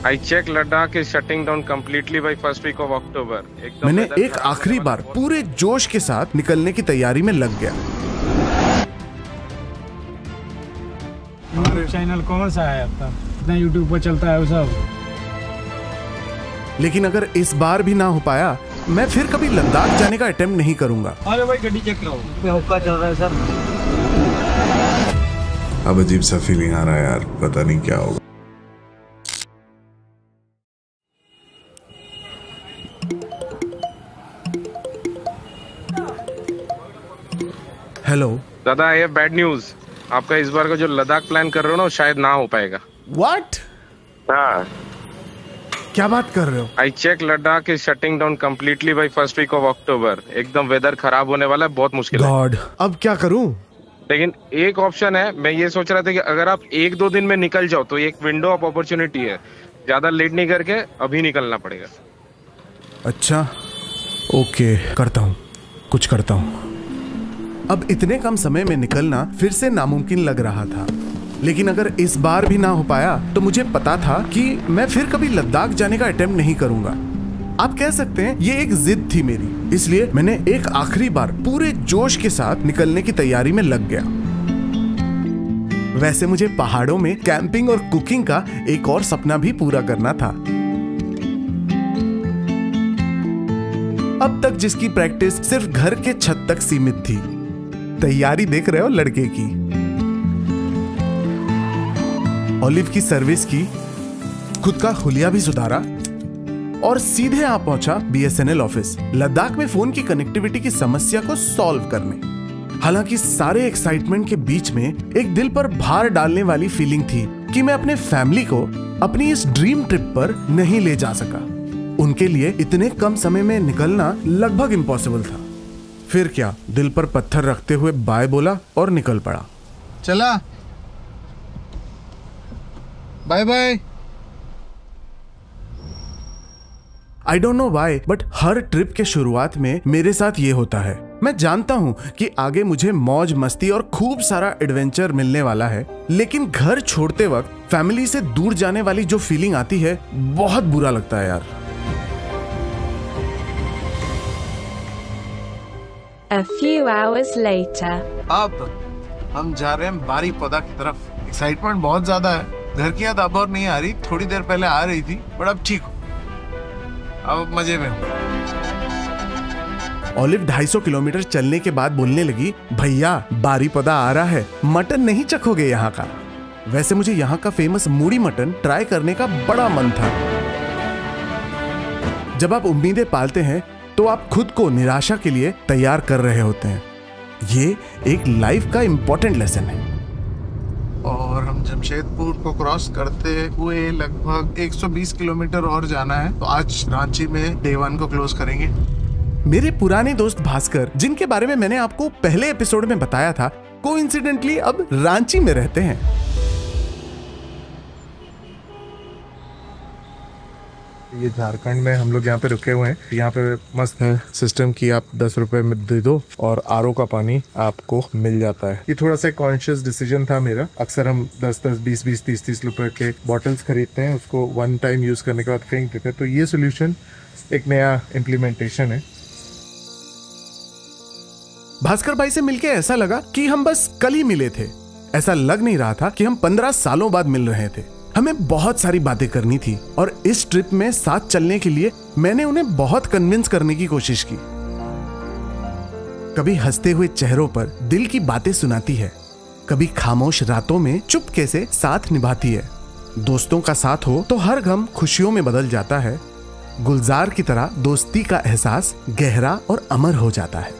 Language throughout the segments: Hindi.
I check Ladakh is shutting down completely by first week of October. मैंने एक आखिरी बार पूरे जोश के साथ निकलने की तैयारी में लग गया। चैनल कौन सा है आपका? इतना यूट्यूब पर चलता है वो सब। लेकिन अगर इस बार भी ना हो पाया, मैं फिर कभी लद्दाख जाने का अटेम्प्ट नहीं करूंगा। अरे भाई गड्डी चेक कराओ। हुक्का चल रहा है सर। अब अजीब सा फीलिंग आ रहा है यार, पता नहीं क्या होगा। हेलो दादा, ये बैड न्यूज। आपका इस बार का जो लद्दाख प्लान कर रहे हो ना, शायद ना हो पाएगा। व्हाट? हाँ, क्या बात कर रहे हो? I check Ladakh is shutting down completely by first week of October. एकदम वेदर खराब होने वाला है, बहुत मुश्किल है। गॉड, अब क्या करूं? लेकिन एक ऑप्शन है। मैं ये सोच रहा था कि अगर आप 1-2 दिन में निकल जाओ तो एक विंडो ऑफ अपॉर्चुनिटी है। ज्यादा लेट नहीं करके अभी निकलना पड़ेगा। अच्छा, ओके, करता हूँ, कुछ करता हूँ। अब इतने कम समय में निकलना फिर से नामुमकिन लग रहा था, लेकिन अगर इस बार भी ना हो पाया तो मुझे पता था कि मैं फिर कभी लद्दाख जाने का अटेम्प्ट नहीं करूंगा। आप कह सकते हैं ये एक जिद थी मेरी, इसलिए मैंने एक आखिरी बार पूरे जोश के साथ निकलने की तैयारी में लग गया। वैसे मुझे पहाड़ों में कैंपिंग और कुकिंग का एक और सपना भी पूरा करना था। अब तक जिसकी प्रैक्टिस सिर्फ घर के छत तक सीमित थी। तैयारी देख रहे हो लड़के की। ऑलिव की सर्विस की, खुद का हुलिया भी सुधारा और सीधे आ पहुंचा BSNL ऑफिस, लद्दाख में फोन की कनेक्टिविटी की समस्या को सॉल्व करने। हालांकि सारे एक्साइटमेंट के बीच में एक दिल पर भार डालने वाली फीलिंग थी कि मैं अपने फैमिली को अपनी इस ड्रीम ट्रिप पर नहीं ले जा सका। उनके लिए इतने कम समय में निकलना लगभग इम्पॉसिबल था। फिर क्या, दिल पर पत्थर रखते हुए बाय बोला और निकल पड़ा। चला, bye bye. I don't know why, but हर ट्रिप के शुरुआत में मेरे साथ ये होता है। मैं जानता हूँ कि आगे मुझे मौज मस्ती और खूब सारा एडवेंचर मिलने वाला है, लेकिन घर छोड़ते वक्त फैमिली से दूर जाने वाली जो फीलिंग आती है, बहुत बुरा लगता है यार। A few hours later. अब हम जा रहे हैं बारीपदा की तरफ। एक्साइटमेंट बहुत ज्यादा है। घर की याद अब और नहीं आ रही, थोड़ी देर पहले आ रही थी, बट अब ठीक हो, अब मजे में। ऑलिव 250 किलोमीटर चलने के बाद बोलने लगी, भैया बारीपदा आ रहा है, मटन नहीं चखोगे यहाँ का? वैसे मुझे यहाँ का फेमस मूड़ी मटन ट्राई करने का बड़ा मन था। जब आप उम्मीदें पालते हैं तो आप खुद को निराशा के लिए तैयार कर रहे होते हैं। ये एक लाइफ का इंपॉर्टेंट लेसन है। और हम जमशेदपुर को क्रॉस करते हुए लगभग 120 किलोमीटर और जाना है, तो आज रांची में डे 1 को क्लोज करेंगे। मेरे पुराने दोस्त भास्कर, जिनके बारे में मैंने आपको पहले एपिसोड में बताया था, कोइंसिडेंटली अब रांची में रहते हैं। ये झारखंड में हम लोग यहाँ पे रुके हुए हैं। यहाँ पे मस्त है सिस्टम की आप 10 रुपए में दे दो और RO का पानी आपको मिल जाता है। ये थोड़ा सा कॉन्शियस डिसीजन था मेरा। अक्सर हम 10-10, 20-20, 30-30 रुपए के बॉटल्स खरीदते हैं, उसको 1 टाइम यूज करने के बाद फेंक देते हैं। तो ये सोल्यूशन एक नया इम्प्लीमेंटेशन है। भास्कर भाई से मिलके ऐसा लगा कि हम बस कल ही मिले थे। ऐसा लग नहीं रहा था कि हम 15 सालों बाद मिल रहे थे। हमें बहुत सारी बातें करनी थी और इस ट्रिप में साथ चलने के लिए मैंने उन्हें बहुत कन्विंस करने की कोशिश की। कभी हंसते हुए चेहरों पर दिल की बातें सुनाती है, कभी खामोश रातों में चुपके से साथ निभाती है। दोस्तों का साथ हो तो हर गम खुशियों में बदल जाता है। गुलजार की तरह दोस्ती का एहसास गहरा और अमर हो जाता है।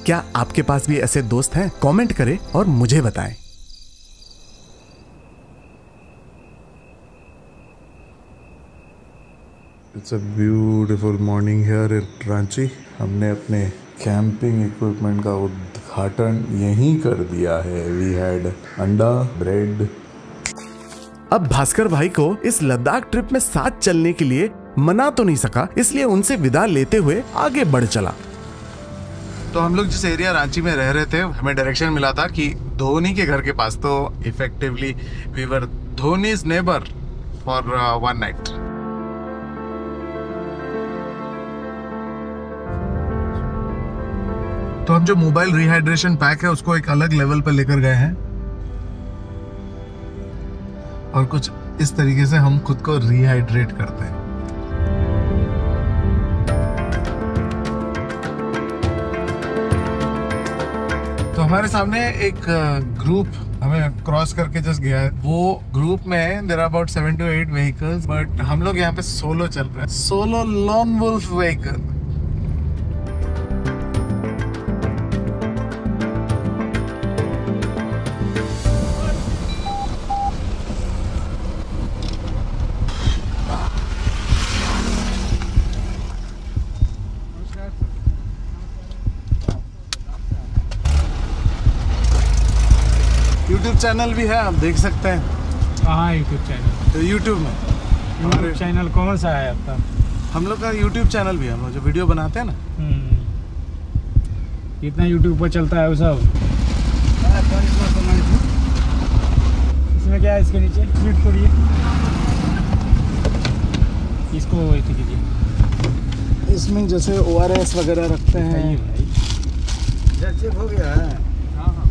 क्या आपके पास भी ऐसे दोस्त हैं? कमेंट करें और मुझे बताएं। It's a beautiful morning here in Ranchi. हमने अपने कैंपिंग इक्विपमेंट का उद्घाटन यहीं कर दिया है। वी हैड अंडा, ब्रेड। अब भास्कर भाई को इस लद्दाख ट्रिप में साथ चलने के लिए मना तो नहीं सका, इसलिए उनसे विदा लेते हुए आगे बढ़ चला। तो हम लोग जिस एरिया रांची में रह रहे थे, हमें डायरेक्शन मिला था कि धोनी के घर के पास, तो effectively we were Dhoni's neighbour. for 1 night. तो हम जो मोबाइल रिहाइड्रेशन पैक है उसको एक अलग लेवल पर लेकर गए हैं और कुछ इस तरीके से हम खुद को रिहाइड्रेट करते हैं। तो हमारे सामने एक ग्रुप हमें क्रॉस करके जस्ट गया है। वो ग्रुप में there are about 7 to 8 vehicles, but हम लोग यहाँ पे सोलो चल रहे हैं, solo lone wolf vehicle. YouTube channel भी है, आप देख सकते हैं। कहाँ यूट्यूब चैनल? तो यूट्यूब में यूट्यूब चैनल कौन सा है आपका? हम लोग का यूट्यूब चैनल भी है, हम लोग जो वीडियो बनाते हैं ना। कितना यूट्यूब पर चलता है वो सब? इसमें क्या है? इसके नीचे क्लिक करिए, इसको ऐसे कीजिए। इसमें जैसे ORS वगैरह रखते हैं। चेक हो गया है। हाँ हाँ,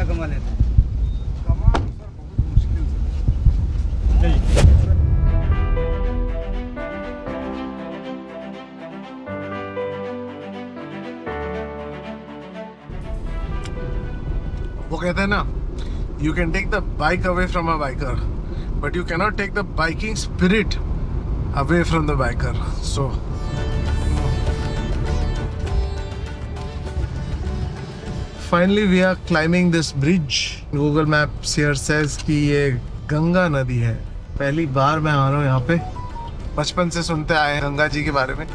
कमा लेते हैं। कमा सर बहुत मुश्किल से। वो कहते हैं ना, you can take the bike away from a biker but you cannot take the biking spirit away from the biker. So finally we are climbing this bridge. Google Maps here says कि ये गंगा नदी है। पहली बार मैं आ रहा हूँ यहाँ पे, बचपन से सुनते आए हैं गंगा जी के बारे में।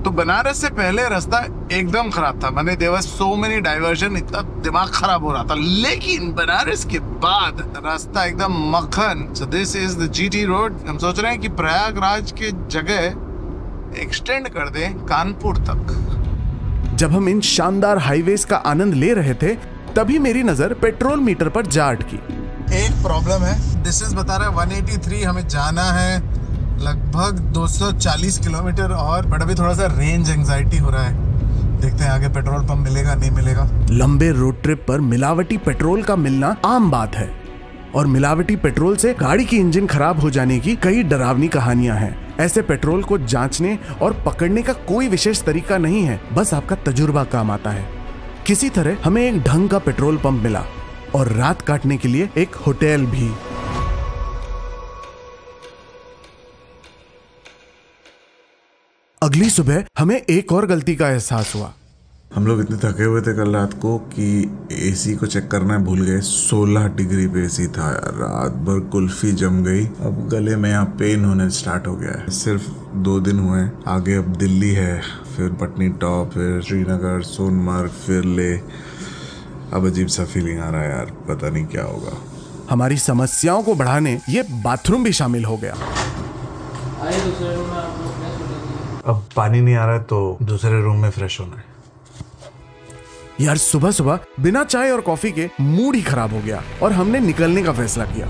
तो बनारस से पहले रास्ता एकदम खराब था, मैंने there was so many diversion, इतना दिमाग खराब हो रहा था। लेकिन बनारस के बाद रास्ता एकदम मक्खन। So this is the GT road. हम सोच रहे हैं कि प्रयागराज के जगह एक्सटेंड कर दें कानपुर तक। जब हम इन शानदार हाईवेज का आनंद ले रहे थे तभी मेरी नजर पेट्रोल मीटर पर जा अटकी। एक प्रॉब्लम है, दिस इज बता रहा है 183, हमें जाना है लगभग 240 किलोमीटर और, बट अभी थोड़ा सा रेंज एंजाइटी हो रहा है। देखते हैं आगे पेट्रोल पंप मिलेगा नहीं मिलेगा। लंबे रोड ट्रिप पर मिलावटी पेट्रोल का मिलना आम बात है और मिलावटी पेट्रोल से गाड़ी की इंजन खराब हो जाने की कई डरावनी कहानियां हैं। ऐसे पेट्रोल को जांचने और पकड़ने का कोई विशेष तरीका नहीं है, बस आपका तजुर्बा काम आता है। किसी तरह हमें एक ढंग का पेट्रोल पंप मिला और रात काटने के लिए एक होटल भी। अगली सुबह हमें एक और गलती का एहसास हुआ। हम लोग इतने थके हुए थे कल रात को कि एसी को चेक करना भूल गए। 16 डिग्री पे एसी था यार। रात भर कुल्फी जम गई। अब गले में यहाँ पेन होने स्टार्ट हो गया है। सिर्फ 2 दिन हुए, आगे अब दिल्ली है, फिर पटनी टॉप, फिर श्रीनगर, सोनमर्ग, फिर ले। अब अजीब सा फीलिंग आ रहा है यार, पता नहीं क्या होगा। हमारी समस्याओं को बढ़ाने ये बाथरूम भी शामिल हो गया। अब पानी नहीं आ रहा है तो दूसरे रूम में फ्रेश होना है। यार सुबह सुबह बिना चाय और कॉफी के मूड ही खराब हो गया और हमने निकलने का फैसला किया।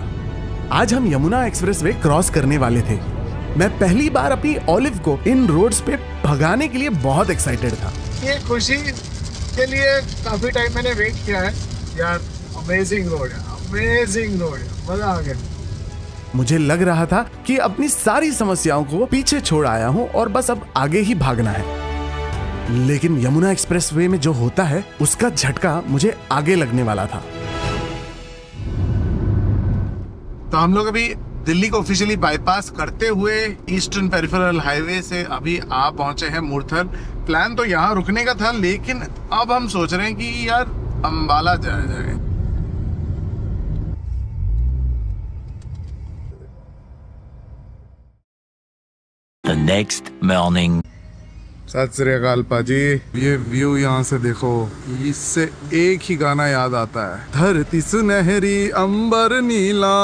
आज हम यमुना एक्सप्रेसवे क्रॉस करने वाले थे। मैं पहली बार अपनी ऑलिव को इन रोड्स पे भगाने के लिए बहुत एक्साइटेड था। ये खुशी के लिए काफी टाइम मैंने वेट किया है यार। अमेजिंग रोड है, अमेजिंग रोड है, मजा आ गया। मुझे लग रहा था कि अपनी सारी समस्याओं को पीछे छोड़ आया हूं और बस अब आगे ही भागना है। लेकिन यमुना एक्सप्रेसवे में जो होता है उसका झटका मुझे आगे लगने वाला था। तो हम लोग अभी दिल्ली को ऑफिशियली बाईपास करते हुए ईस्टर्न पेरिफेरल हाईवे से अभी आ पहुंचे हैं मुरथल। प्लान तो यहाँ रुकने का था, लेकिन अब हम सोच रहे हैं कि यार अंबाला जाया जाए। The next morning. सत श्री अकाल पाजी। ये व्यू यहाँ से देखो, इससे एक ही गाना याद आता है, धरती सुनहरी अंबर नीला।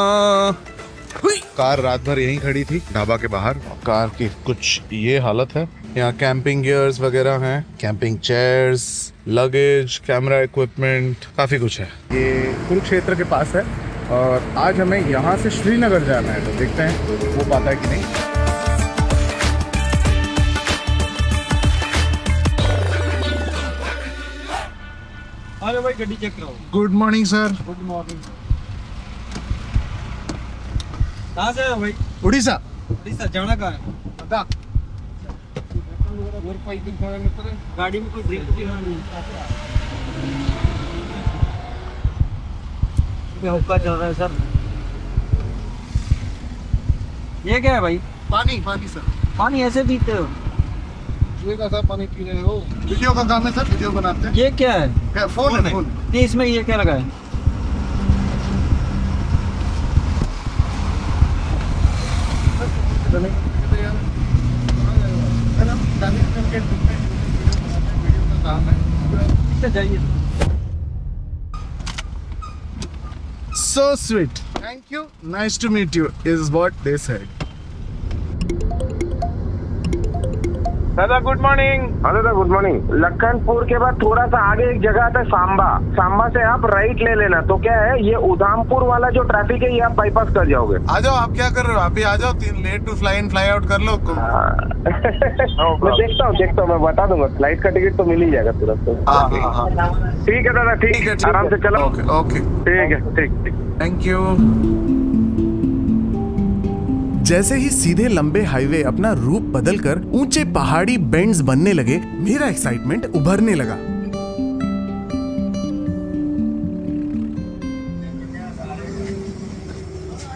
कार रात भर यहीं खड़ी थी ढाबा के बाहर। कार की कुछ ये हालत है। यहाँ कैंपिंग गियर्स वगैरह हैं, camping chairs, luggage, camera equipment, काफी कुछ है। ये कुरुक्षेत्र के पास है और आज हमें यहाँ से श्रीनगर जाना है, तो देखते हैं वो पाता है कि नहीं। अरे भाई गड्डी चेक कराओ। Good morning sir. Good morning. कहाँ से है भाई? उड़ीसा। उड़ीसा जाना कहाँ है? पता। गाड़ी में कोई ड्रिंक भी नहीं। हुक्का चल रहा है सर। ये क्या है भाई? पानी पानी सर। पानी ऐसे पीते हो? सर पानी पी रहे हो? वीडियो का काम है सर, वीडियो बनाते हैं। ये क्या है? क्या फोन है? फोन नहीं, इसमें ये क्या लगा है? जाइए। So sweet. Thank you. Nice to meet you. Is what they said. दादा गुड मॉर्निंग। हाँ दादा गुड मॉर्निंग। लखनपुर के बाद थोड़ा सा आगे एक जगह आता है सांबा। सांबा से आप राइट ले लेना। तो क्या है, ये उधमपुर वाला जो ट्रैफिक है ये आप बाईपास कर जाओगे। आ जाओ, आप क्या कर रहे हो? आप ही आ जाओ, late to fly in fly out कर लो। मैं देखता हूँ मैं बता दूंगा। फ्लाइट का टिकट तो मिल ही जाएगा तुरंत। ठीक है दादा, ठीक है, आराम से चलो। ओके ठीक है, ठीक। Thank you. जैसे ही सीधे लंबे हाईवे अपना रूप बदलकर ऊंचे पहाड़ी बेंड्स बनने लगे, मेरा एक्साइटमेंट उभरने लगा।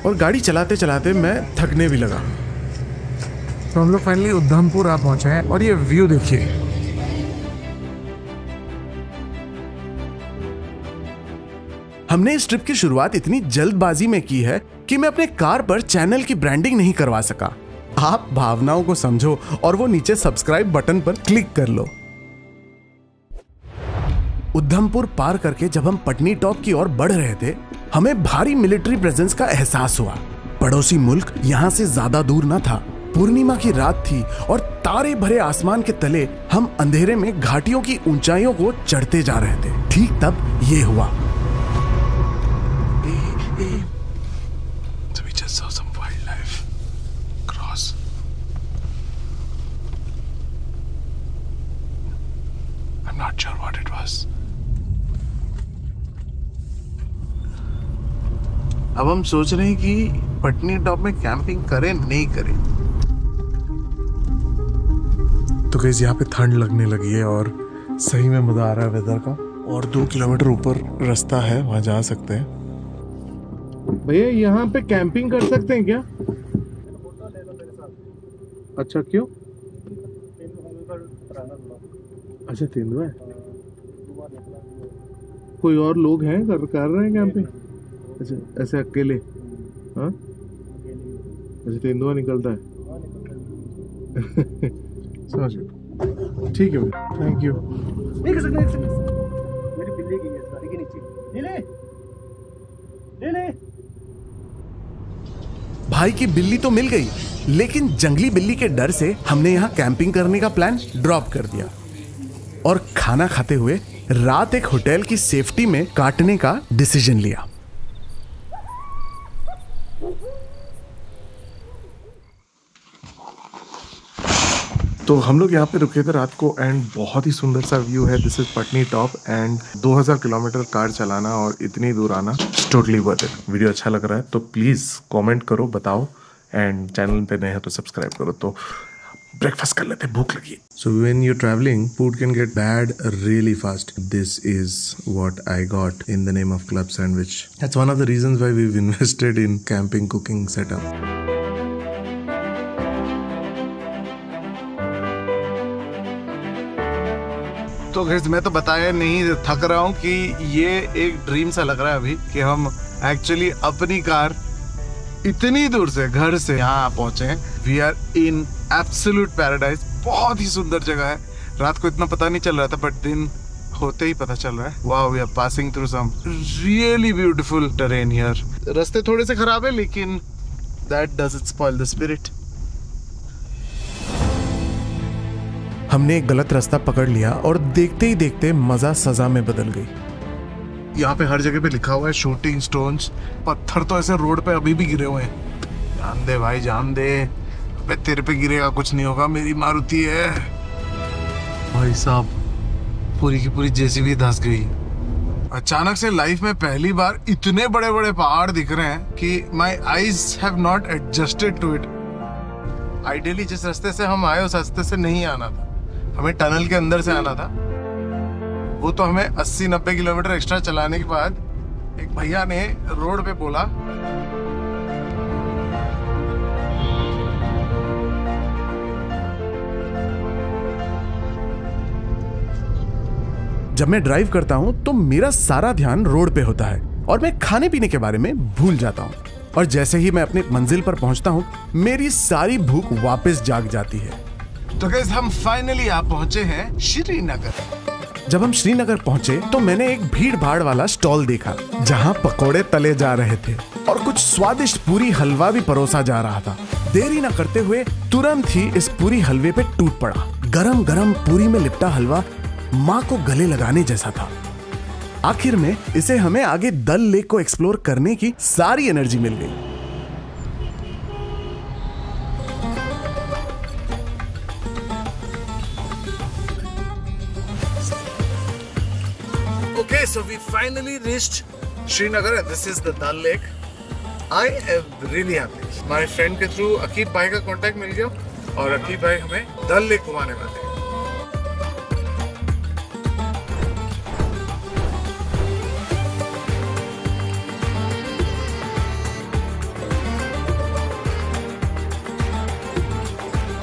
और गाड़ी चलाते चलाते मैं थकने भी लगा। तो हम लोग फाइनली उधमपुर आ पहुंचे हैं और ये व्यू देखिए। हमने इस ट्रिप की शुरुआत इतनी जल्दबाजी में की है कि मैं अपने कार पर चैनल की ब्रांडिंग नहीं करवा सका। आप भावनाओं को समझो और वो नीचे सब्सक्राइब बटन पर क्लिक कर लो। उधमपुर पार करके जब हम पटनी टॉप की ओर बढ़ रहे थे, हमें भारी मिलिट्री प्रेजेंस का एहसास हुआ। पड़ोसी मुल्क यहाँ से ज्यादा दूर न था। पूर्णिमा की रात थी और तारे भरे आसमान के तले हम अंधेरे में घाटियों की ऊंचाइयों को चढ़ते जा रहे थे। ठीक तब ये हुआ। So we just saw some wildlife cross. I'm not sure what it was. अब हम सोच रहे हैं कि पटनी टॉप में कैंपिंग करें नहीं करें। तो गाइस यहाँ पे ठंड लगने लगी है और सही में मजा आ रहा है वेदर का। और 2 किलोमीटर ऊपर रास्ता है, वहां जा सकते हैं। भैया यहाँ पे कैंपिंग कर सकते हैं क्या? अच्छा, क्यों? अच्छा, तेंदुआ है। कोई और लोग हैं कर रहे हैं कैंपिंग? अच्छा, ऐसे अकेले? हाँ, अच्छा, तेंदुआ निकलता है। समझ गया। ठीक है, थैंक यू। मेरी बिल्ली की है सारी के नीचे। ले। भाई की बिल्ली तो मिल गई, लेकिन जंगली बिल्ली के डर से हमने यहाँ कैंपिंग करने का प्लान ड्रॉप कर दिया और खाना खाते हुए रात एक होटल की सेफ्टी में काटने का डिसीजन लिया। तो हम लोग यहाँ पे रुके थे रात को एंड बहुत ही सुंदर सा व्यू है। This is Patni top and 2000 kilometre car चलाना और इतनी दूर आना टोटली वर्थ इट। वीडियो अच्छा लग रहा है तो प्लीज़ कमेंट करो, बताओ एंड चैनल पे नए हो तो सब्सक्राइब करो। तो ब्रेकफास्ट कर लेते, भूख लगी। So when you travelling food can get bad really fast. This is what I got in the name of club sandwich. That's one of the reasons why we invested in camping cooking setup. तो गाइस मैं तो बताया नहीं, थक रहा हूँ कि ये एक ड्रीम सा लग रहा है अभी कि हम एक्चुअली अपनी कार इतनी दूर से घर से यहाँ पहुंचे हैं। We are in absolute paradise. बहुत ही सुंदर जगह है। रात को इतना पता नहीं चल रहा था, बट दिन होते ही पता चल रहा है। Wow, we are passing through some really beautiful terrain here. रास्ते थोड़े से खराब है, लेकिन that doesn't spoil the spirit. हमने एक गलत रास्ता पकड़ लिया और देखते ही देखते मजा सजा में बदल गई। यहाँ पे हर जगह पे लिखा हुआ है शूटिंग स्टोन्स। पत्थर तो ऐसे रोड पे अभी भी गिरे हुए हैं। जान दे भाई, जान दे। अबे तेरे पे गिरेगा कुछ नहीं होगा, मेरी मारुति है। भाई साहब, पूरी की पूरी जेसीबी धंस गई। अचानक से लाइफ में पहली बार इतने बड़े बड़े पहाड़ दिख रहे हैं कि my eyes have not adjusted to it. Ideally जिस रास्ते से हम आए उस रास्ते से नहीं आना था, हमें टनल के अंदर से आना था। वो तो हमें 80-90 किलोमीटर एक्स्ट्रा चलाने के बाद एक भैया ने रोड पे बोला, जब मैं ड्राइव करता हूं तो मेरा सारा ध्यान रोड पे होता है और मैं खाने पीने के बारे में भूल जाता हूं। और जैसे ही मैं अपने मंजिल पर पहुंचता हूं, मेरी सारी भूख वापस जाग जाती है। तो गाइस, हम फाइनली आ पहुंचे हैं श्रीनगर। जब हम श्रीनगर पहुंचे तो मैंने एक भीड़ भाड़ वाला स्टॉल देखा जहां पकोड़े तले जा रहे थे और कुछ स्वादिष्ट पूरी हलवा भी परोसा जा रहा था। देरी न करते हुए तुरंत ही इस पूरी हलवे पे टूट पड़ा। गरम गरम पूरी में लिपटा हलवा माँ को गले लगाने जैसा था। आखिर में इसे हमें आगे डल लेक को एक्सप्लोर करने की सारी एनर्जी मिल गई। Okay, so we finally reached Srinagar and this is the Dal Lake. I am really happy. My friend के थ्रू अकीब भाई का कांटेक्ट मिल गया और अकीब भाई हमें डल लेक घुमाने वाले हैं।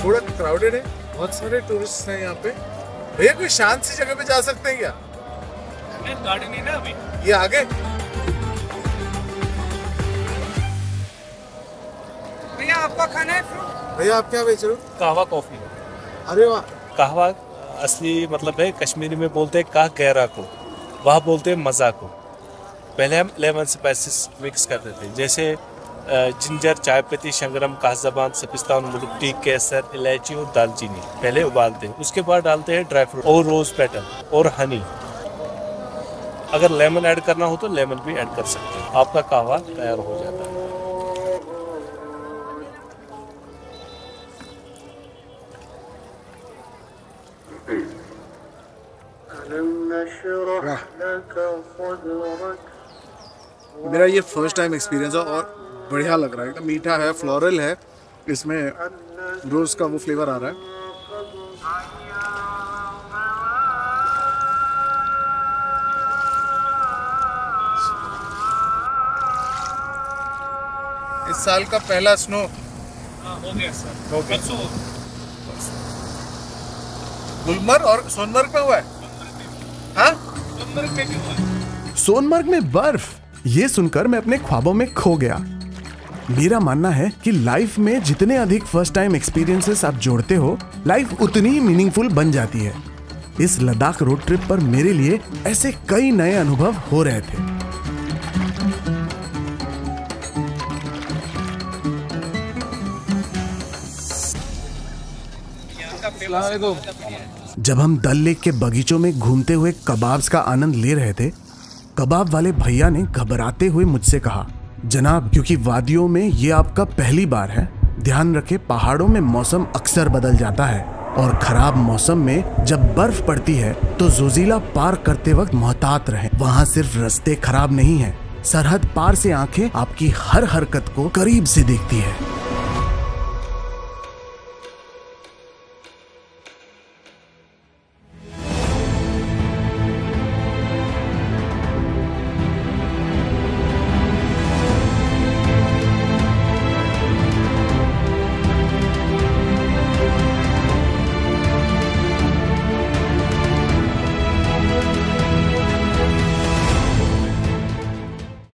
थोड़ा क्राउडेड है, बहुत सारे टूरिस्ट हैं यहाँ पे। भैया कोई शांत सी जगह पे जा सकते हैं क्या? गाड़ी नहीं ना अभी, ये आगे। भैया आपका खाना है? भैया आप क्या बेच रहे हो? कहवा कॉफी। अरे वाह। कहवा असली मतलब है, कश्मीरी में बोलते हैं काह गहरा को, वहाँ बोलते हैं मज़ा को। पहले हम लेमन स्पाइसेस मिक्स करते थे, जैसे जिंजर, चाय पत्ती, शंगरम, काज़बान, सपिस्तान, मुल्टी, केसर, इलायची और दालचीनी पहले उबालते हैं। उसके बाद डालते हैं ड्राई फ्रूट और रोज़ पेटल और हनी। अगर लेमन ऐड करना हो तो लेमन भी ऐड कर सकते हैं। आपका कहवा तैयार हो जाता है। मेरा ये फर्स्ट टाइम एक्सपीरियंस है और बढ़िया लग रहा है। एकदम मीठा है, फ्लोरल है, इसमें रोज का वो फ्लेवर आ रहा है। इस साल का पहला स्नो हो गया सर, हो गया। गुलमर्ग और सोनमर्ग में हुआ है। हाँ? सोनमर्ग में बर्फ, ये सुनकर मैं अपने ख्वाबों में खो गया। मेरा मानना है कि लाइफ में जितने अधिक फर्स्ट टाइम एक्सपीरियंसेस आप जोड़ते हो, लाइफ उतनी ही मीनिंगफुल बन जाती है। इस लद्दाख रोड ट्रिप पर मेरे लिए ऐसे कई नए अनुभव हो रहे थे। जब हम डल लेक के बगीचों में घूमते हुए कबाब्स का आनंद ले रहे थे, कबाब वाले भैया ने घबराते हुए मुझसे कहा, जनाब, क्योंकि वादियों में ये आपका पहली बार है, ध्यान रखें पहाड़ों में मौसम अक्सर बदल जाता है और खराब मौसम में जब बर्फ पड़ती है तो जोजिला पार करते वक्त मोहतात रहें। वहाँ सिर्फ रास्ते खराब नहीं है, सरहद पार से आंखें आपकी हर हरकत को करीब से देखती है।